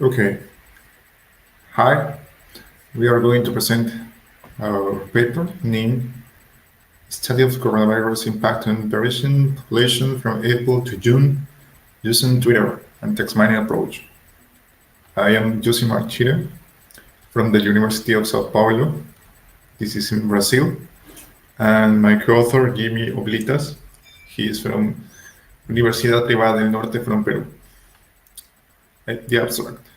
Okay. Hi, we are going to present our paper named Study of Coronavirus Impact on Parisian Population from April to June using Twitter and text mining approach. I am Josimar Chire from the University of Sao Paulo. This is in Brazil. And my co-author, Jimmy Oblitas, he is from Universidad Privada del Norte from Peru. The abstract.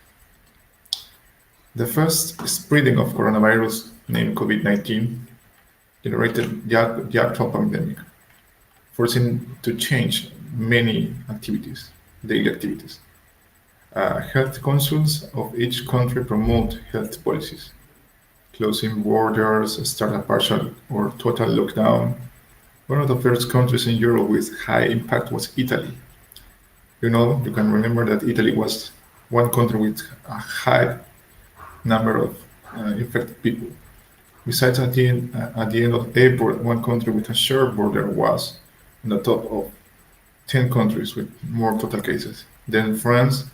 The first spreading of coronavirus named COVID-19 generated the actual pandemic, forcing to change many activities, daily activities. Health councils of each country promote health policies, closing borders, start a partial or total lockdown. One of the first countries in Europe with high impact was Italy. You can remember that Italy was one country with a high number of infected people. Besides, at the end of April, one country with a shared border was on the top of 10 countries with more total cases. Then France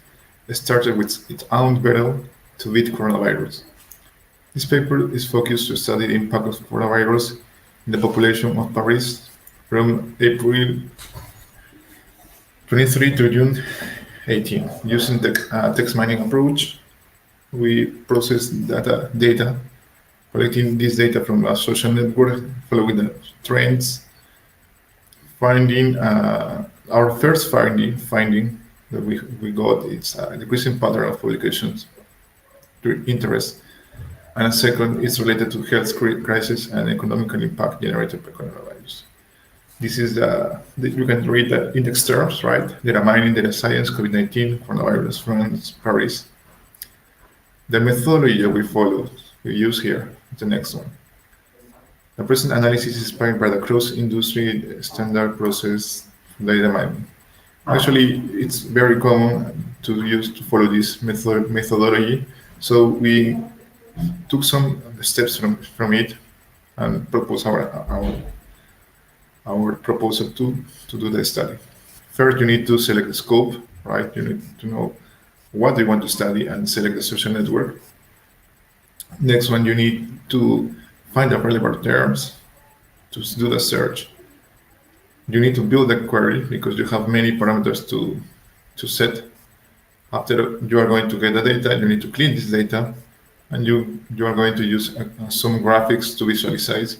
started with its own battle to beat coronavirus. This paper is focused to study the impact of coronavirus in the population of Paris from April 23 to June 18. Using the text mining approach, we process data, collecting this data from a social network, following the trends, finding our first finding that we got is a decreasing pattern of publications to interest, and a second is related to health crisis and economic impact generated by coronavirus. This is you can read the index terms, right? Data mining, data science, COVID-19, coronavirus, France, Paris. The methodology that we use here, the next one. The present analysis is inspired by the cross-industry standard process data mining. Actually, it's very common to follow this methodology. So we took some steps from it and proposed our proposal to do the study. First, you need to select the scope, right? You need to know what you want to study and select the social network. Next one, you need to find the relevant terms to do the search. You need to build a query because you have many parameters to set. After you are going to get the data, you need to clean this data, and you are going to use some graphics to visualize.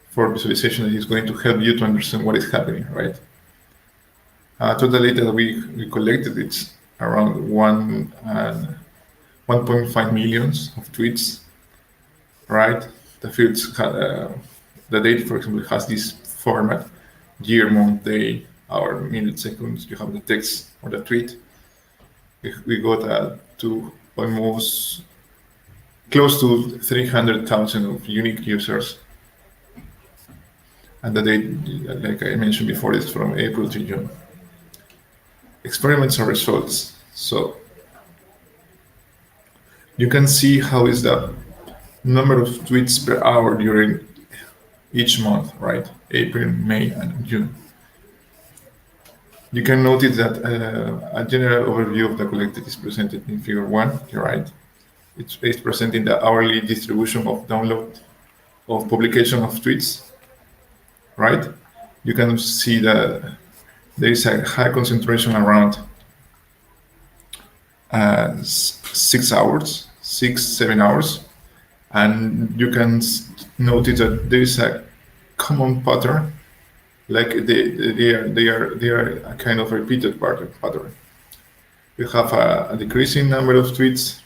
For visualization, that is going to help you to understand what is happening, right? Total data that we collected, it's around 1.5 millions of tweets, right? The fields, the data, for example, has this format: year, month, day, hour, minute, seconds. You have the text or the tweet. We got to almost close to 300,000 of unique users. And the date, like I mentioned before, is from April to June. Experiments and results. So you can see how is the number of tweets per hour during each month, right? April, May, and June. You can notice that a general overview of the collected is presented in figure 1, right? It's presenting the hourly distribution of download of publication of tweets, right? You can see that there is a high concentration around 6 hours, 7 hours, and you can notice that there is a common pattern, like they are a kind of repeated pattern. You have a decreasing number of tweets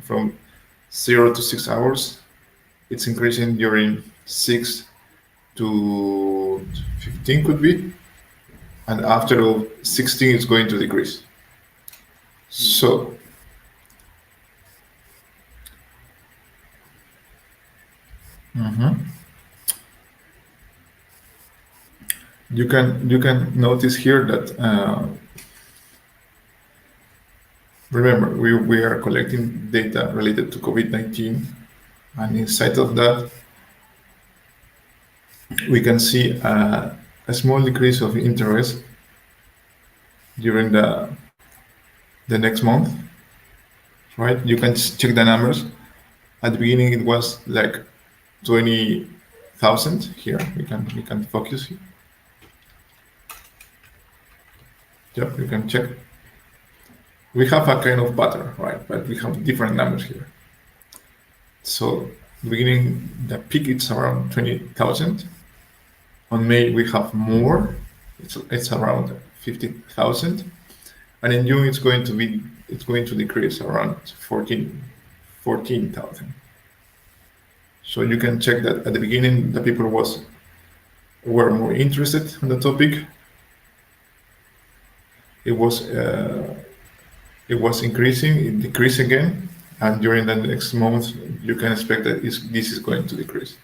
from 0 to 6 hours. It's increasing during 6 to 15 could be, and after 16 it's going to decrease. So you can notice here that remember we are collecting data related to COVID-19, and inside of that we can see a small decrease of interest during the next month, right? You can check the numbers. At the beginning, it was like 20,000. Here we can focus here. Yep, you can check. We have a kind of pattern, right? But we have different numbers here. So the beginning, the peak is around 20,000. On May we have more. It's around 50,000, and in June it's going to decrease around 14,000. So you can check that at the beginning the people were more interested in the topic. It was increasing, it decreased again, and during the next month you can expect that this is going to decrease.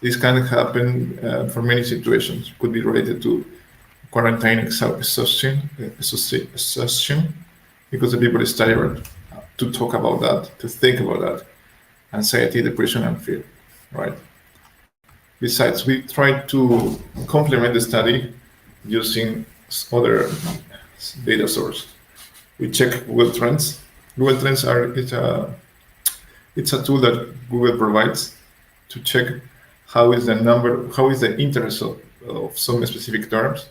This can happen for many situations. Could be related to quarantine exhaustion, because the people is tired to talk about that, to think about that, anxiety, depression, and fear, right? Besides, we try to complement the study using other data source. We check Google Trends. Google Trends it's a tool that Google provides to check how is the interest of some specific terms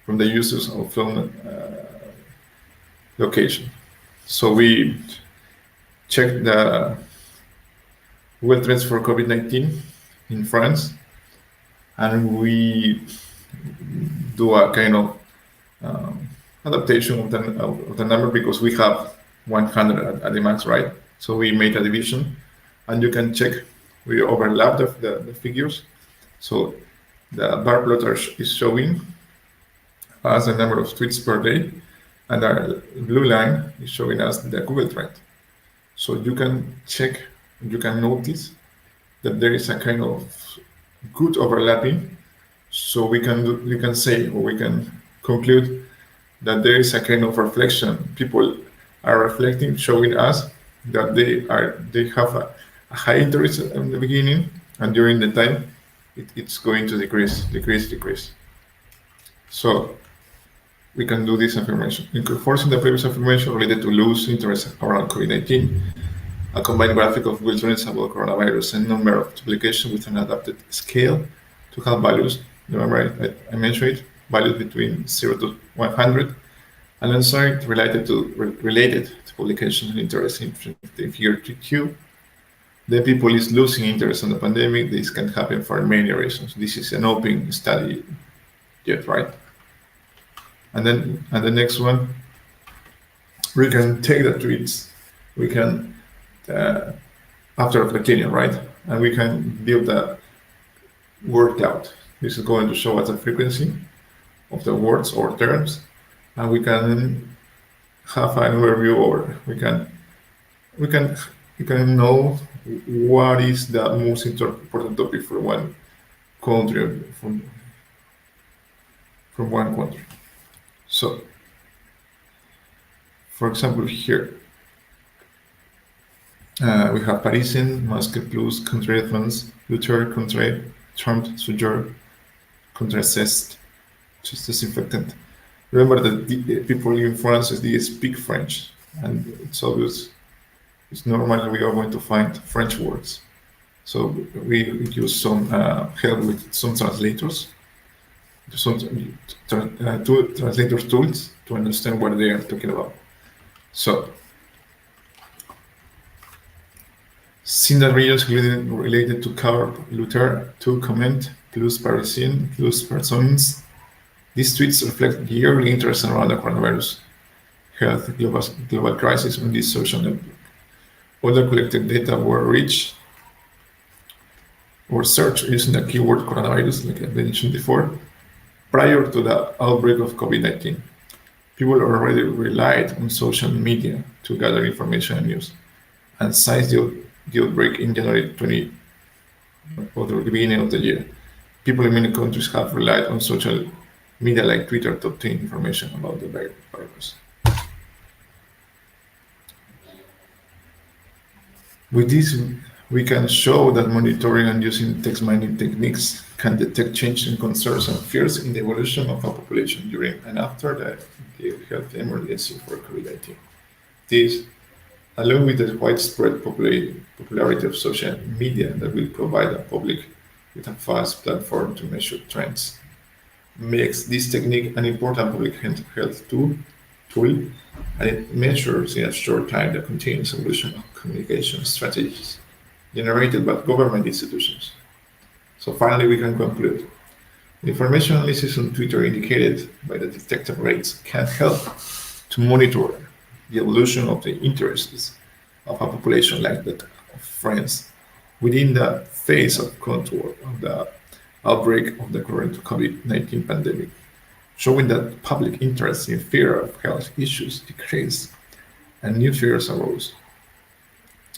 from the users of film location. So we check the Google Trends for COVID-19 in France, and we do a kind of adaptation of the number, because we have 100 at the max, right? So we made a division, and you can check. We overlap the figures. So the bar plot is showing us the number of tweets per day, and our blue line is showing us the Google Trend. So you can check, you can notice that there is a kind of good overlapping. So we can say, or we can conclude that there is a kind of reflection. People are reflecting, showing us that they have a high interest in the beginning, and during the time it's going to decrease. So we can do this affirmation. Reinforcing the previous affirmation related to loose interest around COVID-19, a combined graphic of Google Trends about coronavirus and number of publications with an adapted scale to have values. Remember, I mentioned it, values between 0 to 100, and inside related to publications and interest in the figure 2Q. The people is losing interest in the pandemic. This can happen for many reasons. This is an open study yet, right? And then the next one, we can take the tweets, we can after reflecting, right? And we can build a word cloud. This is going to show us the frequency of the words or terms, and we can have an overview, or we can know what is the most important topic for one country, from one country. So, for example, here we have Parisien, Masque Plus, Contre France, Luther, Contre, Trump, Suger, Contre Cest, just disinfectant. Remember that the people in France, they speak French, and it's obvious. It's normal we are going to find French words. So we use some help with some translators, two translators tools to understand what they are talking about. So, scenarios related to Carp, Luther, to comment, plus Parisien, plus persons. These tweets reflect yearly interest around the coronavirus health global crisis on this social network. All the collected data were reached or searched using the keyword coronavirus, like I mentioned before, prior to the outbreak of COVID-19. People already relied on social media to gather information and news. And since the outbreak in January 20, or the beginning of the year, people in many countries have relied on social media like Twitter to obtain information about the virus. With this, we can show that monitoring and using text mining techniques can detect changes in concerns and fears in the evolution of a population during and after the health emergency for COVID-19. This along with the widespread popularity of social media that will provide the public with a fast platform to measure trends, makes this technique an important public health tool, and it measures in a short time the continuous evolution of communication strategies generated by government institutions. So finally, we can conclude. The information analysis on Twitter indicated by the detected rates can help to monitor the evolution of the interests of a population like that of France within the phase of control of the outbreak of the current COVID-19 pandemic, showing that public interest in fear of health issues decreased and new fears arose,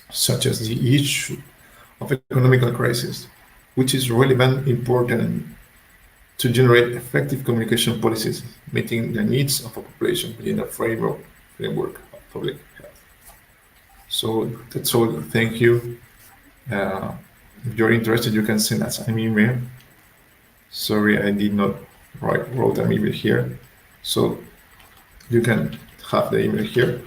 such as the issue of economic crisis, which is relevant important to generate effective communication policies meeting the needs of a population within a framework of public health. So that's all. Thank you. If you're interested, you can send us an email. Sorry, I did not wrote an email here. So you can have the email here.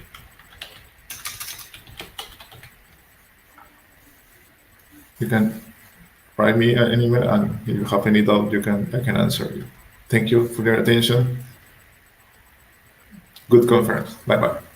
You can write me an email, and if you have any doubt, I can answer you. Thank you for your attention. Good conference. Bye bye.